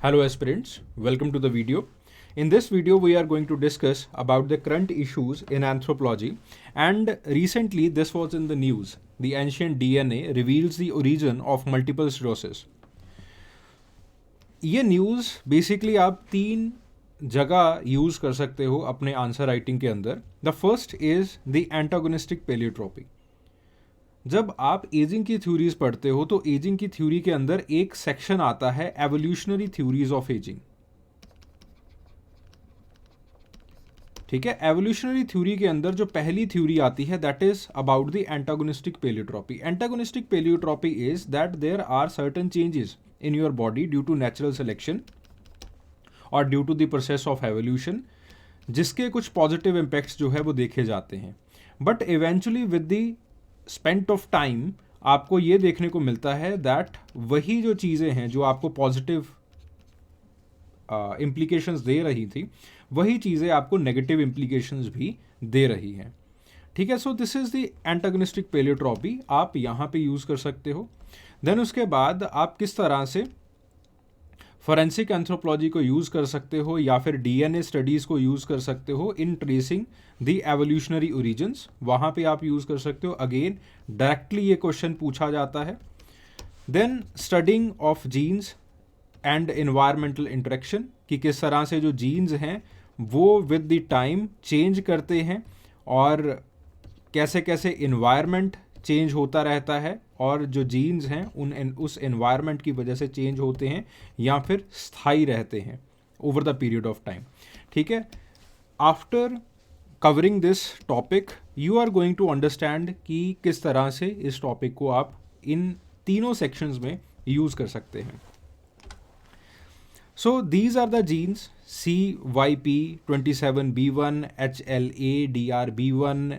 Hello aspirants, welcome to the video. In this video we are going to discuss about the current issues in anthropology, and recently this was in the news. The ancient DNA reveals the origin of multiple sclerosis. ये news basically आप तीन जगह use कर सकते हो अपने answer writing के अंदर. The first is the antagonistic pleiotropy. जब आप एजिंग की थ्योरीज पढ़ते हो तो एजिंग की थ्योरी के अंदर एक सेक्शन आता है एवोल्यूशनरी थ्योरीज ऑफ एजिंग. ठीक है, एवोल्यूशनरी थ्योरी के अंदर जो पहली थ्योरी आती है that is about the antagonistic pleiotropy. Antagonistic pleiotropy is that there are certain changes in your body due to natural selection or due to the process of evolution, जिसके कुछ positive impacts जो है वो देखे जाते हैं. But eventually with the spent of time आपको ये देखने को मिलता है दैट वही जो चीज़ें हैं जो आपको पॉजिटिव इम्प्लीकेशंस दे रही थी वही चीज़ें आपको नेगेटिव इम्प्लीकेशंस भी दे रही हैं. ठीक है, so this is the antagonistic pleiotropy. आप यहाँ पे यूज़ कर सकते हो. देन उसके बाद आप किस तरह से फॉरेंसिक एंथ्रोपोलॉजी को यूज़ कर सकते हो या फिर डीएनए स्टडीज़ को यूज़ कर सकते हो इन ट्रेसिंग द एवोल्यूशनरी ओरिजिन्स, वहाँ पे आप यूज़ कर सकते हो. अगेन डायरेक्टली ये क्वेश्चन पूछा जाता है. Then studying of genes and environmental interaction, कि किस तरह से जो जीन्स हैं वो विद द टाइम चेंज करते हैं और कैसे कैसे इन्वायरमेंट चेंज होता रहता है और जो जीन्स हैं उस एनवायरनमेंट की वजह से चेंज होते हैं या फिर स्थायी रहते हैं over the period of time. ठीक है, after covering this topic you are going to understand कि किस तरह से इस टॉपिक को आप इन तीनों सेक्शंस में यूज़ कर सकते हैं. So these are the genes CYP27B1, HLA-DR-B1,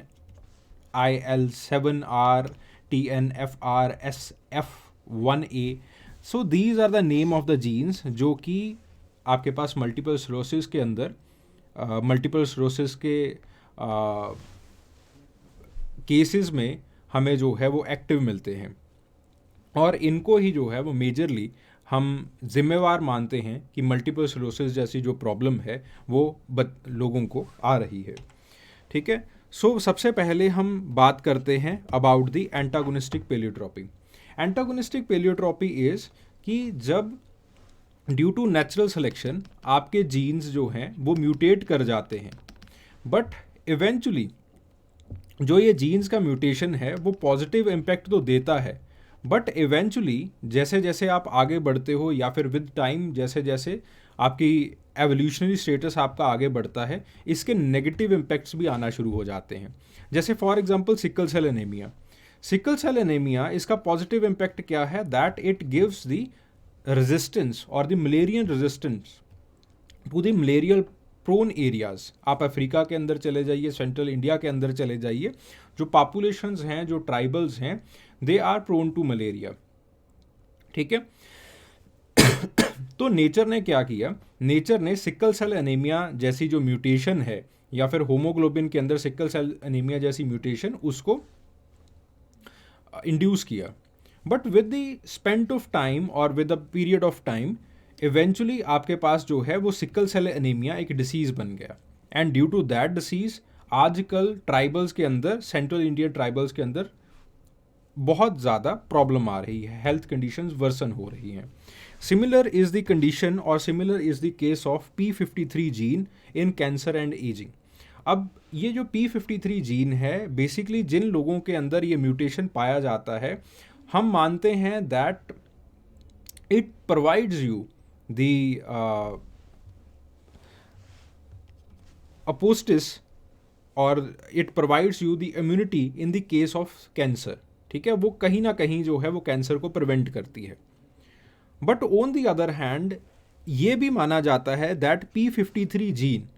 IL7R, TNFR, SF1A. So these are the name of the genes जो कि आपके पास मल्टीपल स्क्लेरोसिस के अंदर मल्टीपल स्क्लेरोसिस के केसेस में हमें जो है वो एक्टिव मिलते हैं और इनको ही जो है वो मेजरली हम जिम्मेवार मानते हैं कि मल्टीपल स्क्लेरोसिस जैसी जो प्रॉब्लम है वो लोगों को आ रही है. ठीक है, सो सबसे पहले हम बात करते हैं about the antagonistic pleiotropy. Antagonistic pleiotropy is कि जब ड्यू टू नेचुरल सिलेक्शन आपके जीन्स जो हैं वो म्यूटेट कर जाते हैं, बट इवेंचुअली जो ये जीन्स का म्यूटेशन है वो पॉजिटिव इम्पैक्ट तो देता है, बट इवेंचुअली जैसे जैसे आप आगे बढ़ते हो या फिर विद टाइम जैसे जैसे आपकी एवोल्यूशनरी स्टेटस आपका आगे बढ़ता है इसके नेगेटिव इम्पैक्ट्स भी आना शुरू हो जाते हैं. जैसे for example sickle cell anaemia. Sickle cell anaemia इसका पॉजिटिव इम्पैक्ट क्या है that it gives the resistance और the malarian resistance to the malarial prone areas. आप अफ्रीका के अंदर चले जाइए, सेंट्रल इंडिया के अंदर चले जाइए, जो पॉपुलेशंस हैं जो ट्राइबल्स हैं they are prone to malaria. ठीक है, तो नेचर ने क्या किया, नेचर ने सिकल सेल एनीमिया जैसी जो म्यूटेशन है या फिर होमोग्लोबिन के अंदर सिकल सेल एनीमिया जैसी म्यूटेशन उसको इंड्यूस किया. But with the spent of time और with the period of time eventually आपके पास जो है वो सिकल सेल एनीमिया एक डिसीज़ बन गया. And due to that disease आजकल ट्राइबल्स के अंदर, सेंट्रल इंडियन ट्राइबल्स के अंदर बहुत ज़्यादा प्रॉब्लम आ रही है, हेल्थ कंडीशंस वर्सन हो रही हैं. सिमिलर इज़ द कंडीशन और similar is the case of P53 gene in cancer and ageing. अब ये जो P53 जीन है बेसिकली जिन लोगों के अंदर ये म्यूटेशन पाया जाता है हम मानते हैं that it provides you the apoptosis और it provides you the immunity in the case of cancer. ठीक है, वो कहीं ना कहीं जो है वो कैंसर को प्रिवेंट करती है. But on the other hand ये भी माना जाता है दैट P53 जीन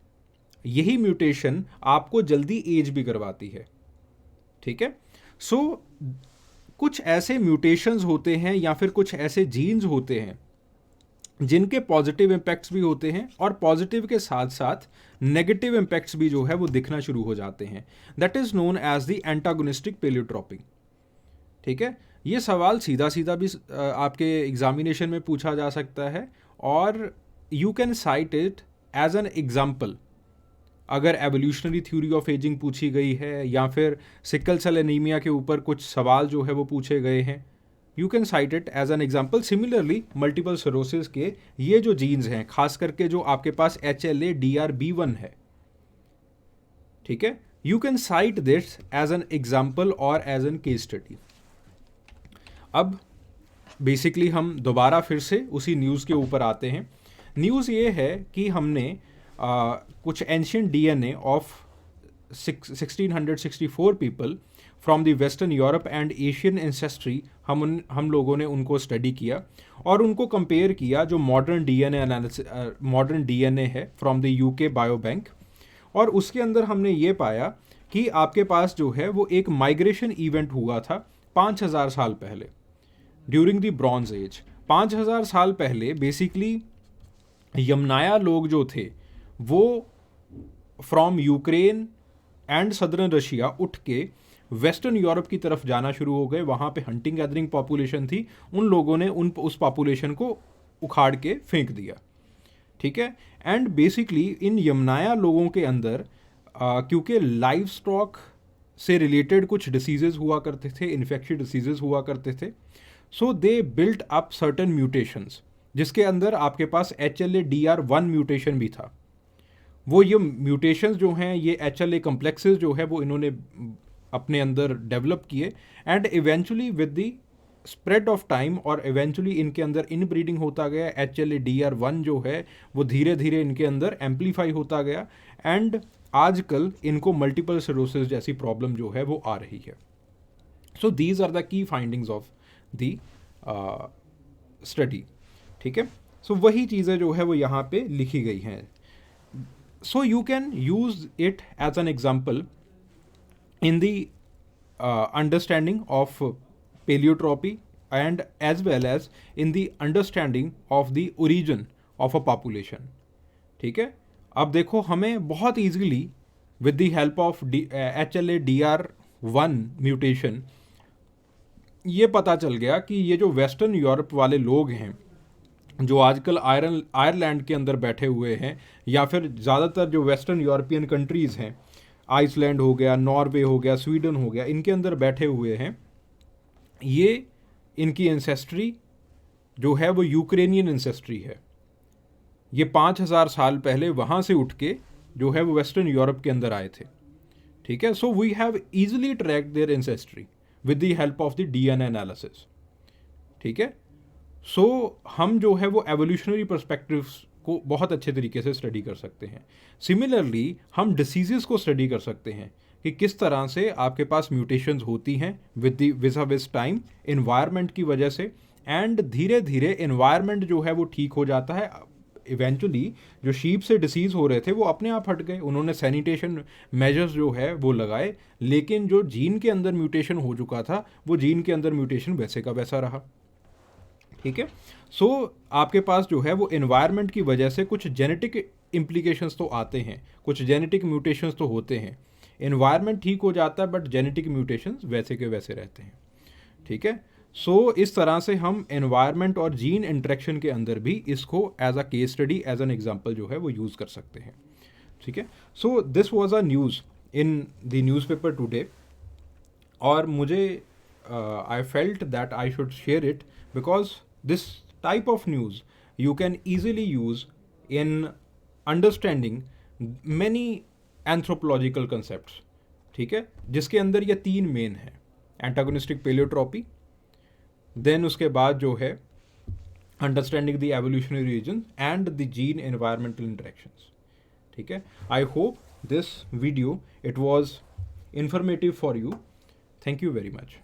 यही म्यूटेशन आपको जल्दी एज भी करवाती है. ठीक है, सो कुछ ऐसे म्यूटेशंस होते हैं या फिर कुछ ऐसे जीन्स होते हैं जिनके पॉजिटिव इम्पैक्ट्स भी होते हैं और पॉजिटिव के साथ साथ नेगेटिव इम्पैक्ट्स भी जो है वो दिखना शुरू हो जाते हैं. That is known as the antagonistic pleiotropy. ठीक है, ये सवाल सीधा सीधा भी आपके एग्जामिनेशन में पूछा जा सकता है और you can cite it as an example. अगर एवोल्यूशनरी थ्योरी ऑफ एजिंग पूछी गई है या फिर सिकल सेल एनीमिया के ऊपर कुछ सवाल जो है वो पूछे गए हैं, you can cite it as an example. Similarly multiple sclerosis के ये जो जीन्स हैं, खास करके जो आपके पास HLA-DR-B1 है, ठीक है, you can cite this as an example और एज एन केस स्टडी। अब बेसिकली हम दोबारा फिर से उसी न्यूज़ के ऊपर आते हैं। न्यूज़ ये है कि हमने कुछ ancient DNA of 1664 people from the western Europe and Asian ancestry हम लोगों ने उनको स्टडी किया और उनको कंपेयर किया जो मॉडर्न DNA है from the UK bio bank. और उसके अंदर हमने ये पाया कि आपके पास जो है वो एक माइग्रेशन इवेंट हुआ था 5000 साल पहले, ड्यूरिंग द ब्रॉन्ज एज। 5000 साल पहले बेसिकली यमनाया लोग जो थे वो from Ukraine and southern Russia उठ के वेस्टर्न यूरोप की तरफ जाना शुरू हो गए। वहाँ पे हंटिंग गैदरिंग पॉपुलेशन थी, उन लोगों ने उस पॉपुलेशन को उखाड़ के फेंक दिया, ठीक है। एंड बेसिकली इन यमनाया लोगों के अंदर क्योंकि लाइव स्टॉक से रिलेटेड कुछ डिसीजेज हुआ करते थे, इन्फेक्शियस डिसीजेज हुआ करते थे, so they built up certain mutations, जिसके अंदर आपके पास HLA-DR1 म्यूटेशन भी था। वो ये म्यूटेशंस जो हैं, ये HLA कम्प्लेक्सेस जो है वो इन्होंने अपने अंदर डेवलप किए and eventually with the spread of time और इवेंचुअली इनके अंदर इनब्रीडिंग होता गया। HLA-DR1 जो है वो धीरे धीरे इनके अंदर एम्पलीफाई होता गया एंड आजकल इनको मल्टीपल सिरोसिस जैसी प्रॉब्लम जो है वो आ रही है। So these are the key findings of the study, ठीक है। सो वही चीज़ें जो है वो यहाँ पे लिखी गई हैं। So you can use it as an example in the understanding of paleotropy and as well as in the understanding of the origin of a population, ठीक है। अब देखो हमें बहुत easily with the help of HLA-DR1 mutation ये पता चल गया कि ये जो वेस्टर्न यूरोप वाले लोग हैं जो आजकल आयरलैंड के अंदर बैठे हुए हैं, या फिर ज़्यादातर जो वेस्टर्न यूरोपियन कंट्रीज़ हैं, आइसलैंड हो गया, नॉर्वे हो गया, स्वीडन हो गया, इनके अंदर बैठे हुए हैं, ये इनकी एंसेस्ट्री जो है वो यूक्रेनियन एंसेस्ट्री है। ये 5000 साल पहले वहाँ से उठ के जो है वो वेस्टर्न यूरोप के अंदर आए थे, ठीक है। So we have easily track their ancestry with the help of the DNA analysis, ठीक है। सो हम जो है वो एवोल्यूशनरी पर्सपेक्टिव्स को बहुत अच्छे तरीके से स्टडी कर सकते हैं। सिमिलरली हम डिसीजेस को स्टडी कर सकते हैं कि किस तरह से आपके पास म्यूटेशंस होती हैं विद द विज़ टाइम इन्वायरमेंट की वजह से, एंड धीरे धीरे इन्वायरमेंट जो है वो ठीक हो जाता है। इवेंचुअली जो शीप से डिसीज़ हो रहे थे वो अपने आप हट गए, उन्होंने सैनिटेशन मेजर्स जो है वो लगाए, लेकिन जो जीन के अंदर म्यूटेशन हो चुका था वो जीन के अंदर म्यूटेशन वैसे का वैसा रहा, ठीक है। सो आपके पास जो है वो एनवायरनमेंट की वजह से कुछ जेनेटिक इम्प्लीकेशंस तो आते हैं, कुछ जेनेटिक म्यूटेशंस तो होते हैं। एनवायरनमेंट ठीक हो जाता है बट जेनेटिक म्यूटेशंस वैसे के वैसे रहते हैं, ठीक है। सो इस तरह से हम एनवायरनमेंट और जीन इंटरेक्शन के अंदर भी इसको as a case study, as an example जो है वो यूज़ कर सकते हैं, ठीक है। So this was a news in the newspaper today, और मुझे I felt that I should share it because this type of news you can easily use in understanding many anthropological concepts, ठीक है, जिसके अंदर ये 3 मेन है। Antagonistic पेलियोट्रॉपी, then उसके बाद जो है understanding the evolutionary reason and the gene environmental interactions, ठीक है। I hope this video it was informative for you. Thank you very much.